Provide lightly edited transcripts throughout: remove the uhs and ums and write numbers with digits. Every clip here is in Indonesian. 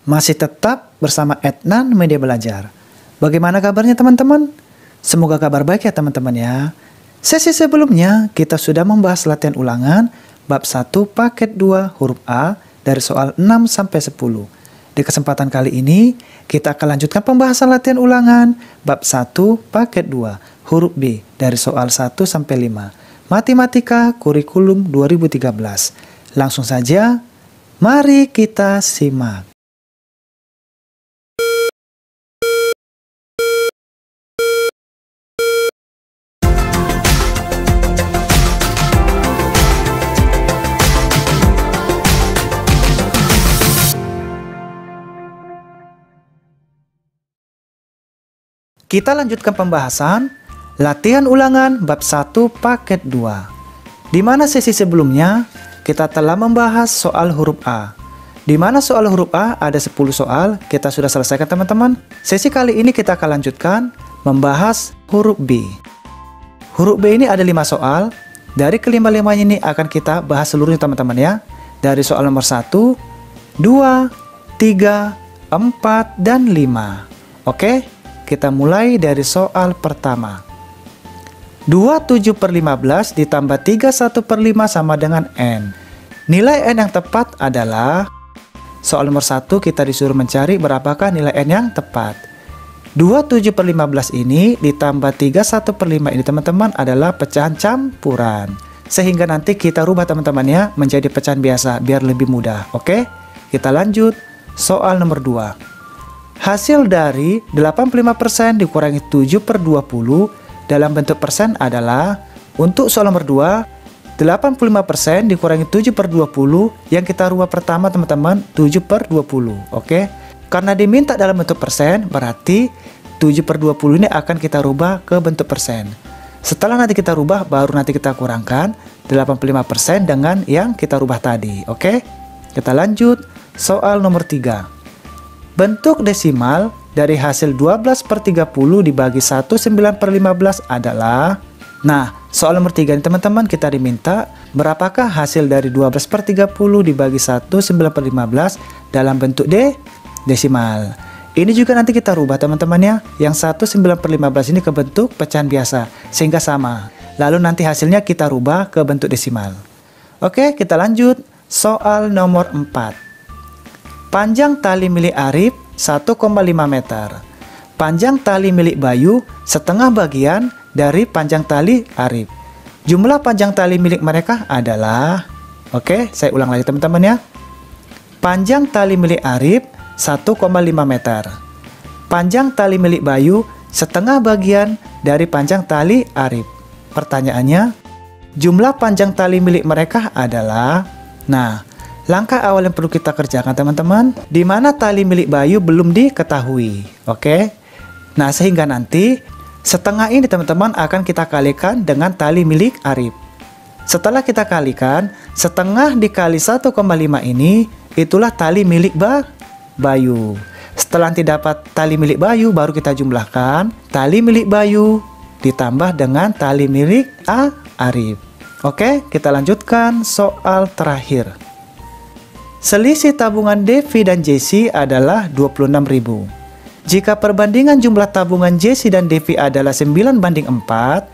Masih tetap bersama Adnan Media Belajar. Bagaimana kabarnya teman-teman? Semoga kabar baik ya teman-teman ya. Sesi sebelumnya kita sudah membahas latihan ulangan bab 1 paket 2 huruf A dari soal 6 sampai 10. Di kesempatan kali ini kita akan lanjutkan pembahasan latihan ulangan bab 1 paket 2 huruf B dari soal 1 sampai 5. Matematika Kurikulum 2013. Langsung saja, mari kita simak. Kita lanjutkan pembahasan latihan ulangan bab 1 paket 2. Di mana sesi sebelumnya kita telah membahas soal huruf A. Di mana soal huruf A ada 10 soal, kita sudah selesaikan teman-teman. Sesi kali ini kita akan lanjutkan membahas huruf B. Huruf B ini ada 5 soal. Dari kelima-limanya ini akan kita bahas seluruhnya teman-teman ya. Dari soal nomor 1, 2, 3, 4, dan 5. Oke? Kita mulai dari soal pertama. 27/15 ditambah 31/5 sama dengan N. Nilai N yang tepat adalah, soal nomor 1 kita disuruh mencari berapakah nilai N yang tepat. 27/15 ini ditambah 31/5 ini teman-teman adalah pecahan campuran. Sehingga nanti kita rubah teman-teman ya menjadi pecahan biasa biar lebih mudah. Oke? Kita lanjut soal nomor 2. Hasil dari 85% dikurangi 7/20 dalam bentuk persen adalah, untuk soal nomor 2, 85% dikurangi 7/20 yang kita rubah pertama teman-teman 7/20. Oke? Karena diminta dalam bentuk persen, berarti 7/20 ini akan kita rubah ke bentuk persen. Setelah nanti kita rubah, baru nanti kita kurangkan 85% dengan yang kita rubah tadi. Oke? Kita lanjut soal nomor 3. Bentuk desimal dari hasil 12/30 dibagi 19/15 adalah, nah soal nomor 3 ini teman-teman kita diminta berapakah hasil dari 12/30 dibagi 19/15 dalam bentuk desimal. Ini juga nanti kita rubah teman-teman ya, yang 19/15 ini ke bentuk pecahan biasa sehingga sama. Lalu nanti hasilnya kita rubah ke bentuk desimal. Oke, kita lanjut soal nomor 4. Panjang tali milik Arif 1,5 meter. Panjang tali milik Bayu setengah bagian dari panjang tali Arif. Jumlah panjang tali milik mereka adalah, oke, saya ulang lagi teman-teman ya. Panjang tali milik Arif 1,5 meter. Panjang tali milik Bayu setengah bagian dari panjang tali Arif. Pertanyaannya, jumlah panjang tali milik mereka adalah, nah, langkah awal yang perlu kita kerjakan teman-teman, di mana tali milik Bayu belum diketahui. Oke? Nah, sehingga nanti setengah ini teman-teman akan kita kalikan dengan tali milik Arif. Setelah kita kalikan, setengah dikali 1,5 ini itulah tali milik Bayu. Setelah nanti dapat tali milik Bayu, baru kita jumlahkan tali milik Bayu ditambah dengan tali milik Arif. Oke, kita lanjutkan soal terakhir. Selisih tabungan Devi dan Jesse adalah 26.000. Jika perbandingan jumlah tabungan Jesse dan Devi adalah 9/4,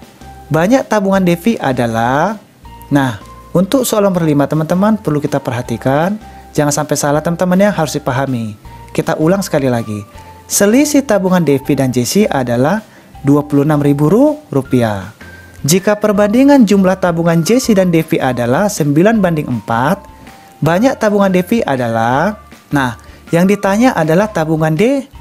banyak tabungan Devi adalah, nah, untuk soal nomor 5 teman-teman perlu kita perhatikan, jangan sampai salah teman-teman ya, harus dipahami. Kita ulang sekali lagi. Selisih tabungan Devi dan Jesse adalah Rp26.000. Jika perbandingan jumlah tabungan Jesse dan Devi adalah 9/4, banyak tabungan Devi adalah, nah, yang ditanya adalah tabungan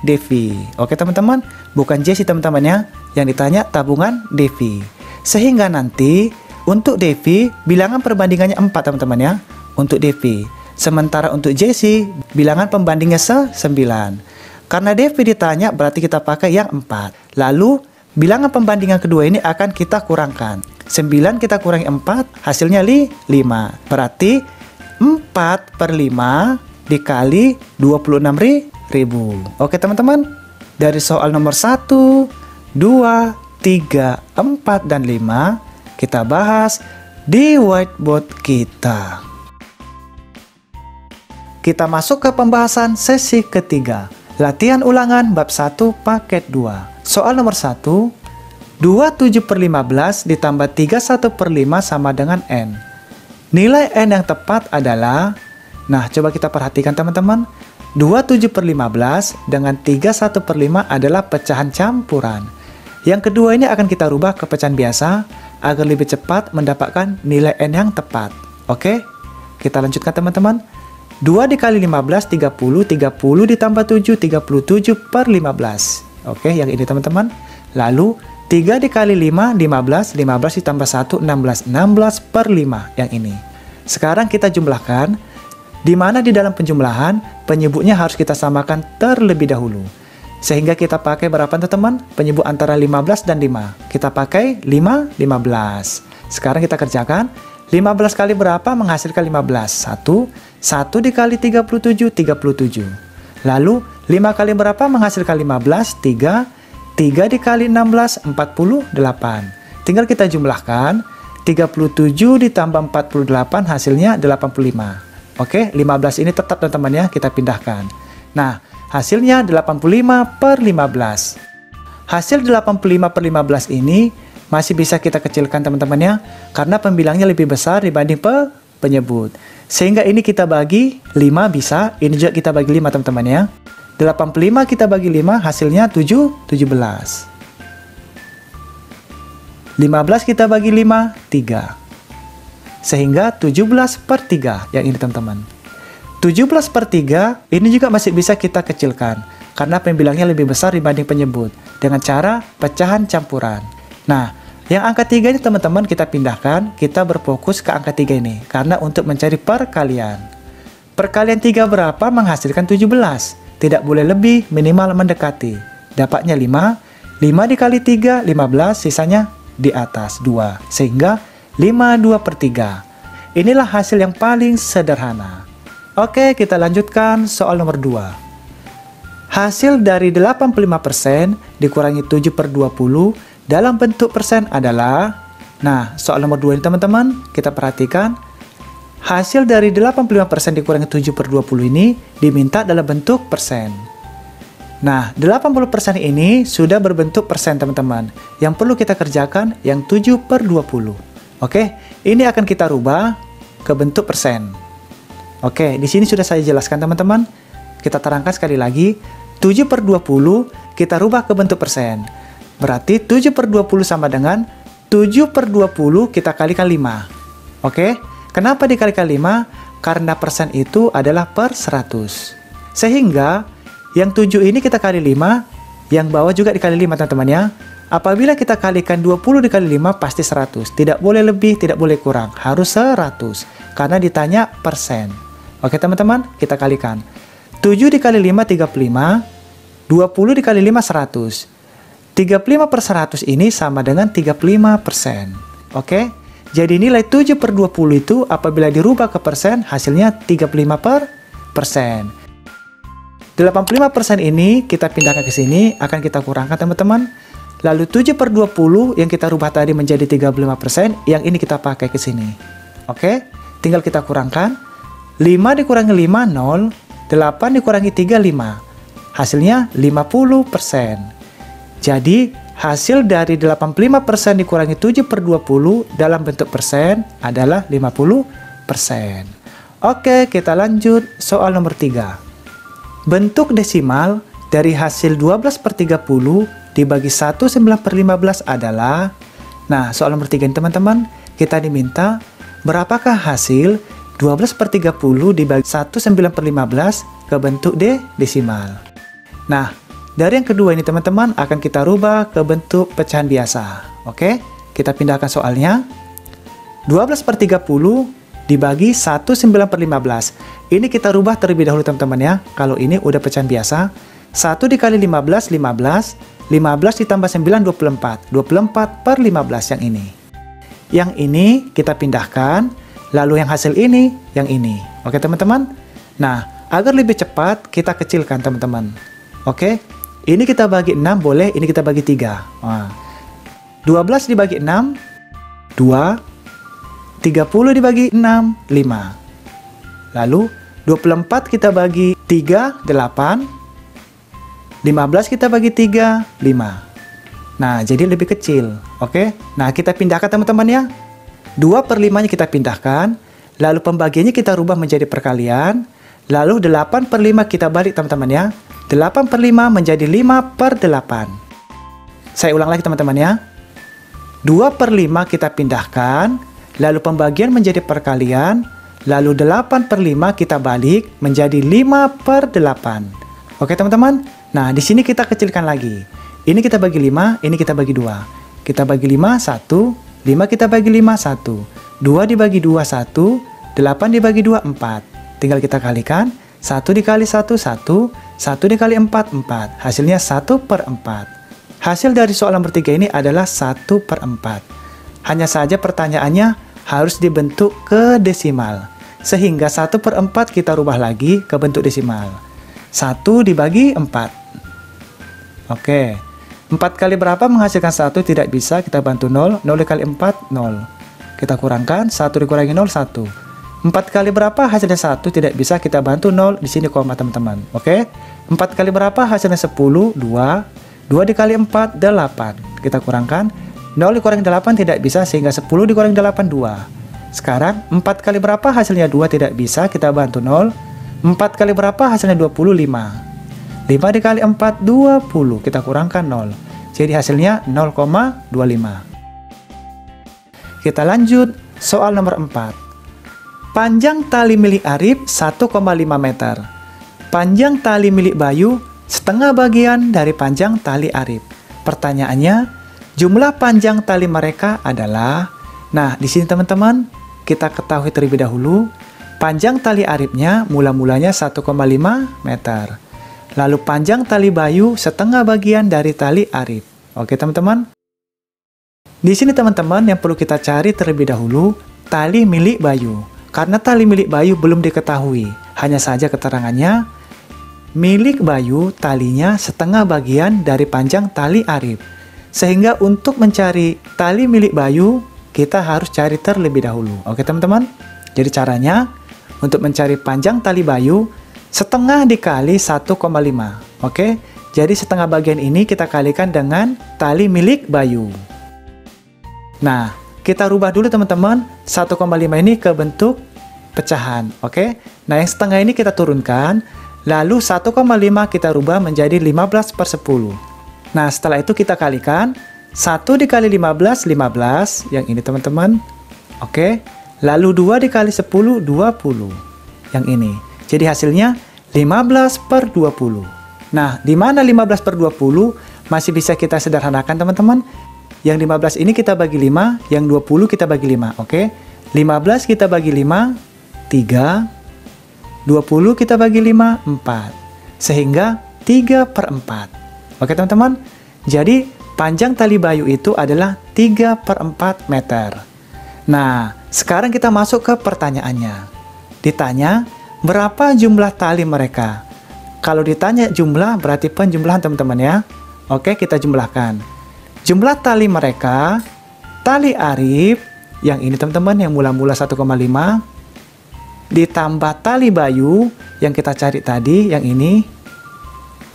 Devi. Oke teman-teman, bukan Jesse teman-teman ya. Yang ditanya tabungan Devi. Sehingga nanti untuk Devi bilangan perbandingannya 4 teman-teman ya. Untuk Devi. Sementara untuk Jesse bilangan pembandingnya 9. Karena Devi ditanya berarti kita pakai yang 4. Lalu bilangan pembandingan kedua ini akan kita kurangkan. 9 kita kurangi 4 hasilnya 5. Berarti 4/5 dikali 26.000. Oke teman-teman, dari soal nomor 1, 2, 3, 4, dan 5 kita bahas di whiteboard kita. kita masuk ke pembahasan sesi ketiga. Latihan ulangan bab 1 paket 2. Soal nomor 1, 27/15 ditambah 31/5 sama dengan N. Nilai N yang tepat adalah, nah coba kita perhatikan teman-teman, 27/15 dengan 31/5 adalah pecahan campuran. Yang kedua ini akan kita rubah ke pecahan biasa agar lebih cepat mendapatkan nilai N yang tepat. Oke, kita lanjutkan teman-teman. 2 dikali 15, 30, 30 ditambah 7, 37/15. Oke, yang ini teman-teman. Lalu 3 dikali 5, 15, 15 ditambah 1, 16, 16/5 yang ini. Sekarang kita jumlahkan, di mana di dalam penjumlahan, penyebutnya harus kita samakan terlebih dahulu. Sehingga kita pakai berapa teman-teman? Penyebut antara 15 dan 5. Kita pakai 5, 15. Sekarang kita kerjakan. 15 kali berapa menghasilkan 15? 1 dikali 37, 37. Lalu 5 kali berapa menghasilkan 15? 3 dikali 16, 48. Tinggal kita jumlahkan. 37 ditambah 48 hasilnya 85. Oke, 15 ini tetap teman-teman ya, kita pindahkan. Nah, hasilnya 85/15. Hasil 85/15 ini masih bisa kita kecilkan teman-teman ya, karena pembilangnya lebih besar dibanding penyebut. Sehingga ini kita bagi 5 bisa, ini juga kita bagi 5 teman-teman ya. 85 kita bagi 5 hasilnya 17. 15 kita bagi 5, 3. Sehingga 17/3 yang ini teman-teman. 17/3 ini juga masih bisa kita kecilkan, karena pembilangnya lebih besar dibanding penyebut, dengan cara pecahan campuran. Nah, yang angka 3 ini teman-teman kita pindahkan, kita berfokus ke angka 3 ini, karena untuk mencari perkalian. Perkalian 3 berapa menghasilkan 17. Tidak boleh lebih, minimal mendekati. Dapatnya 5. 5 dikali 3, 15, sisanya di atas 2. Sehingga 52/3. Inilah hasil yang paling sederhana. Oke, kita lanjutkan soal nomor 2. Hasil dari 85% dikurangi 7/20 dalam bentuk persen adalah, nah soal nomor 2 ini teman-teman, kita perhatikan. Hasil dari 85% dikurangi 7/20 ini diminta dalam bentuk persen. Nah, 80% ini sudah berbentuk persen teman-teman. Yang perlu kita kerjakan yang 7/20. Oke, ini akan kita rubah ke bentuk persen. Oke, di sini sudah saya jelaskan teman-teman. Kita terangkan sekali lagi. 7/20 kita rubah ke bentuk persen. Berarti 7/20 sama dengan 7/20 kita kalikan 5. Oke, kenapa dikalikan 5? Karena persen itu adalah per 100. Sehingga yang 7 ini kita kali 5, yang bawah juga dikali 5 teman-teman ya. Apabila kita kalikan 20 dikali 5 pasti 100. Tidak boleh lebih, tidak boleh kurang. Harus 100. Karena ditanya persen. Oke teman-teman, kita kalikan. 7 dikali 5, 35. 20 dikali 5, 100. 35/100 ini sama dengan 35%. Oke? Jadi nilai 7/20 itu apabila dirubah ke persen, hasilnya 35%. 85% ini kita pindahkan ke sini, akan kita kurangkan teman-teman. Lalu 7/20 yang kita rubah tadi menjadi 35%, yang ini kita pakai ke sini. Oke? Tinggal kita kurangkan. 5 dikurangi 5, 0. 8 dikurangi 3, 5. Hasilnya 50%. Jadi, hasil dari 85% dikurangi 7/20 dalam bentuk persen adalah 50%. Oke, kita lanjut soal nomor 3. Bentuk desimal dari hasil 12/30 dibagi 1/9/15 adalah, nah soal nomor 3 ini teman-teman, kita diminta berapakah hasil 12/30 dibagi 1/9/15 ke bentuk desimal. Nah, dari yang kedua ini teman-teman akan kita rubah ke bentuk pecahan biasa. Oke, kita pindahkan soalnya. 12/30 dibagi 1/9/15. Ini kita rubah terlebih dahulu teman-teman ya. Kalau ini udah pecahan biasa. 1 dikali 15, 15. 15 ditambah 9, 24. 24/15 yang ini. Yang ini kita pindahkan. Lalu yang hasil ini, yang ini. Oke teman-teman. Nah, agar lebih cepat kita kecilkan teman-teman. Oke. Ini kita bagi 6 boleh, ini kita bagi 3. Nah, 12 dibagi 6, 2. 30 dibagi 6, 5. Lalu 24 kita bagi 3, 8. 15 kita bagi 3, 5. Nah, jadi lebih kecil. Oke. Nah, kita pindahkan teman-teman ya. 2/5-nya kita pindahkan. Lalu pembagiannya kita rubah menjadi perkalian. Lalu 8/5 kita balik teman-teman ya. 8/5 menjadi 5/8. Saya ulang lagi teman-teman ya. 2/5 kita pindahkan. Lalu pembagian menjadi perkalian. Lalu 8/5 kita balik menjadi 5/8. Oke teman-teman. Nah, di sini kita kecilkan lagi. Ini kita bagi 5, ini kita bagi 2. Kita bagi 5, 1. 5 kita bagi 5, 1. 2 dibagi 2, 1. 8 dibagi 2, 4. Tinggal kita kalikan. 1 dikali 1, 1. 1 dikali 4, 4. Hasilnya 1/4. Hasil dari soal nomor 3 ini adalah 1/4. Hanya saja pertanyaannya harus dibentuk ke desimal. Sehingga 1/4 kita rubah lagi ke bentuk desimal. 1 dibagi 4. Oke. 4 kali berapa menghasilkan 1? Tidak bisa, kita bantu 0. 0 dikali 4, 0. Kita kurangkan, 1 dikurangi 0, 1. 4 kali berapa hasilnya 1? Tidak bisa, kita bantu 0. Di sini koma teman-teman. Oke. 4 kali berapa hasilnya 10? 2. 2 dikali 4, 8. Kita kurangkan. 0 dikurangi 8 tidak bisa, sehingga 10 dikurangi 8, 2. Sekarang, 4 kali berapa hasilnya 2? Tidak bisa, kita bantu 0. 4 kali berapa hasilnya 25? 5 dikali 4, 20. Kita kurangkan 0. Jadi hasilnya 0,25. Kita lanjut. Soal nomor 4. Panjang tali milik Arif 1,5 meter. Panjang tali milik Bayu setengah bagian dari panjang tali Arif. Pertanyaannya, jumlah panjang tali mereka adalah... Nah, di sini teman-teman, kita ketahui terlebih dahulu, panjang tali Arifnya mula-mulanya 1,5 meter. Lalu panjang tali Bayu setengah bagian dari tali Arif. Oke teman-teman. Di sini teman-teman yang perlu kita cari terlebih dahulu tali milik Bayu. Karena tali milik Bayu belum diketahui. Hanya saja keterangannya milik Bayu talinya setengah bagian dari panjang tali Arif. Sehingga untuk mencari tali milik Bayu kita harus cari terlebih dahulu. Oke teman-teman. Jadi caranya untuk mencari panjang tali Bayu setengah dikali 1,5. Oke, jadi setengah bagian ini kita kalikan dengan tali milik Bayu. Nah, kita rubah dulu teman-teman 1,5 ini ke bentuk pecahan. Oke, nah yang setengah ini kita turunkan. Lalu 1,5 kita rubah menjadi 15/10. Nah, setelah itu kita kalikan 1 dikali 15, 15. Yang ini teman-teman. Oke, lalu 2 dikali 10, 20. Yang ini. Jadi hasilnya 15/20. Nah, di mana 15/20 masih bisa kita sederhanakan teman-teman. Yang 15 ini kita bagi 5, yang 20 kita bagi 5, oke? 15 kita bagi 5, 3. 20 kita bagi 5, 4. Sehingga 3/4. Oke teman-teman? Jadi, panjang tali Bayu itu adalah 3/4 meter. Nah, sekarang kita masuk ke pertanyaannya. Ditanya, berapa jumlah tali mereka? Kalau ditanya jumlah, berarti penjumlahan teman-teman ya. Oke, kita jumlahkan. Jumlah tali mereka, tali Arif, yang ini teman-teman, yang mula-mula 1,5, ditambah tali Bayu, yang kita cari tadi, yang ini.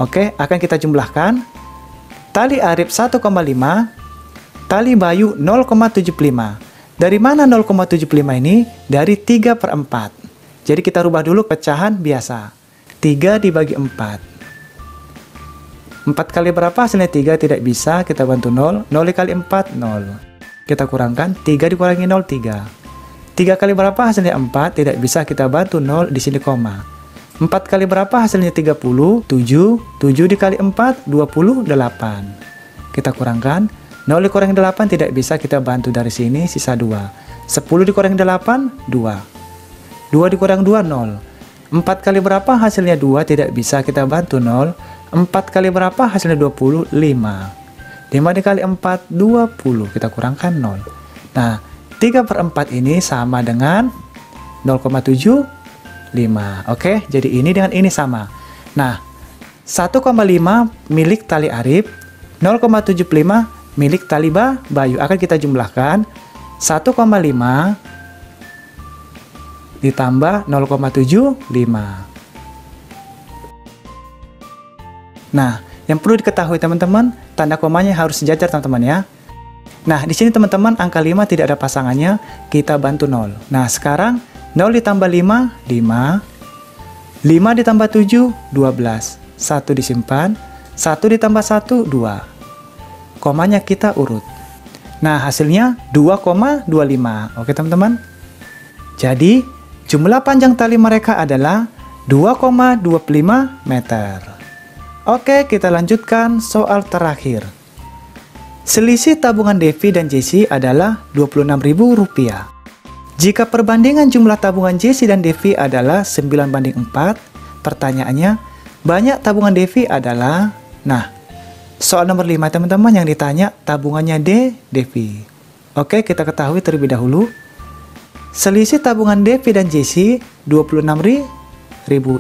Oke, akan kita jumlahkan. Tali Arif 1,5, tali Bayu 0,75. Dari mana 0,75 ini? Dari 3/4. Jadi kita rubah dulu pecahan biasa. 3 dibagi 4. 4 kali berapa hasilnya 3? Tidak bisa, kita bantu 0. 0 dikali 4, 0. Kita kurangkan, 3 dikurangi 0, 3. 3 kali berapa hasilnya 4? Tidak bisa, kita bantu 0, di sini koma. 4 kali berapa hasilnya 30? 7. 7 dikali 4, 28. Kita kurangkan, 0 dikurangi 8 tidak bisa, kita bantu dari sini, sisa 2. 10 dikurangi 8, 2. 2 dikurang 2, 0. 4 kali berapa hasilnya 2? Tidak bisa, kita bantu 0. 4 kali berapa hasilnya 20? 5. 5 dikali 4, 20. Kita kurangkan 0. Nah, 3/4 ini sama dengan 0,75. Oke, jadi ini dengan ini sama. Nah, 1,5 milik tali Arif, 0,75 milik tali Bayu. Akan kita jumlahkan 1,5 ditambah 0,75. Nah, yang perlu diketahui teman-teman, tanda komanya harus sejajar teman-teman ya. Nah, di sini teman-teman angka 5 tidak ada pasangannya, kita bantu 0. Nah, sekarang 0 ditambah 5, 5. 5 ditambah 7, 12. 1 disimpan, 1 ditambah 1, 2. Komanya kita urut. Nah, hasilnya 2,25. Oke teman-teman. Jadi, jumlah panjang tali mereka adalah 2,25 meter. Oke, kita lanjutkan soal terakhir. Selisih tabungan Devi dan Jessie adalah Rp26.000. Jika perbandingan jumlah tabungan Jessie dan Devi adalah 9:4, pertanyaannya, banyak tabungan Devi adalah... Nah, soal nomor 5 teman-teman yang ditanya tabungannya Devi. Oke, kita ketahui terlebih dahulu. Selisih tabungan Devi dan Jessie 26.000.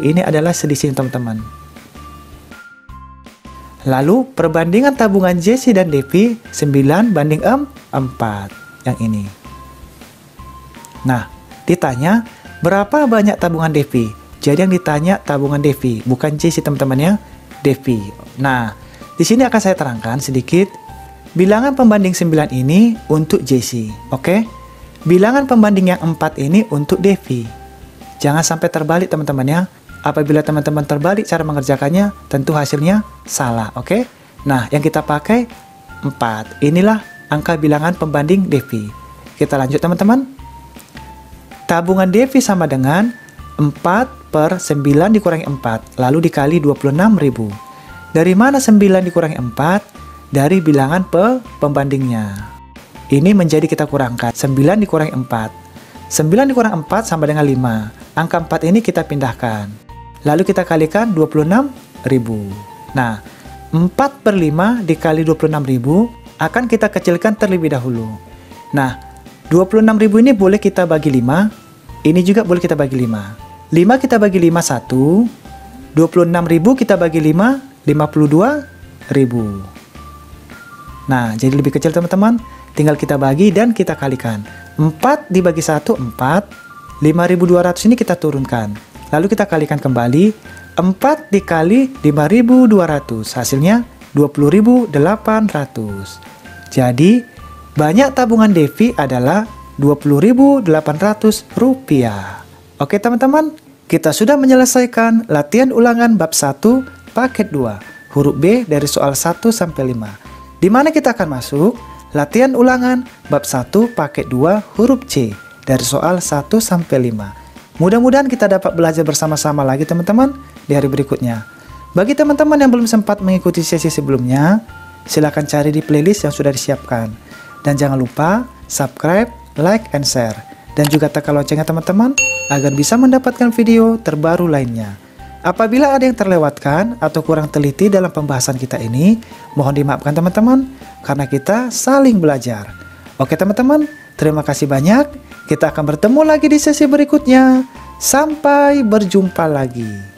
Ini adalah selisih teman-teman. Lalu perbandingan tabungan Jessie dan Devi 9:4 yang ini. Nah, ditanya berapa banyak tabungan Devi. Jadi yang ditanya tabungan Devi, bukan Jessie teman-teman ya, Devi. Nah, di sini akan saya terangkan sedikit. Bilangan pembanding 9 ini untuk Jessie, oke? Bilangan pembanding yang 4 ini untuk Devi. Jangan sampai terbalik teman-teman ya. Apabila teman-teman terbalik cara mengerjakannya, tentu hasilnya salah, oke? Nah, yang kita pakai 4. Inilah angka bilangan pembanding Devi. Kita lanjut teman-teman. Tabungan Devi sama dengan 4/9 dikurangi 4, lalu dikali 26.000. Dari mana 9 dikurangi 4? Dari bilangan pembandingnya. Ini menjadi kita kurangkan. 9 dikurangi 4. 9 dikurangi 4 sama dengan 5. Angka 4 ini kita pindahkan. Lalu kita kalikan 26.000. Nah, 4/5 dikali 26.000 akan kita kecilkan terlebih dahulu. Nah, 26.000 ini boleh kita bagi 5. Ini juga boleh kita bagi 5. 5 kita bagi 5, 1. 26.000 kita bagi 5, 52.000. Nah, jadi lebih kecil teman-teman. Tinggal kita bagi dan kita kalikan. 4 dibagi 1, 4. 5.200 ini kita turunkan. Lalu kita kalikan kembali, 4 dikali 5.200, hasilnya 20.800. Jadi, banyak tabungan Devi adalah Rp20.800. Oke teman-teman, kita sudah menyelesaikan latihan ulangan bab 1, paket 2, huruf B dari soal 1 sampai 5. Di mana kita akan masuk latihan ulangan bab 1, paket 2, huruf C dari soal 1 sampai 5. Mudah-mudahan kita dapat belajar bersama-sama lagi teman-teman di hari berikutnya. Bagi teman-teman yang belum sempat mengikuti sesi sebelumnya, silakan cari di playlist yang sudah disiapkan. Dan jangan lupa subscribe, like, and share. Dan juga tekan loncengnya teman-teman agar bisa mendapatkan video terbaru lainnya. Apabila ada yang terlewatkan atau kurang teliti dalam pembahasan kita ini, mohon dimaafkan teman-teman karena kita saling belajar. Oke teman-teman, terima kasih banyak. Kita akan bertemu lagi di sesi berikutnya. Sampai berjumpa lagi.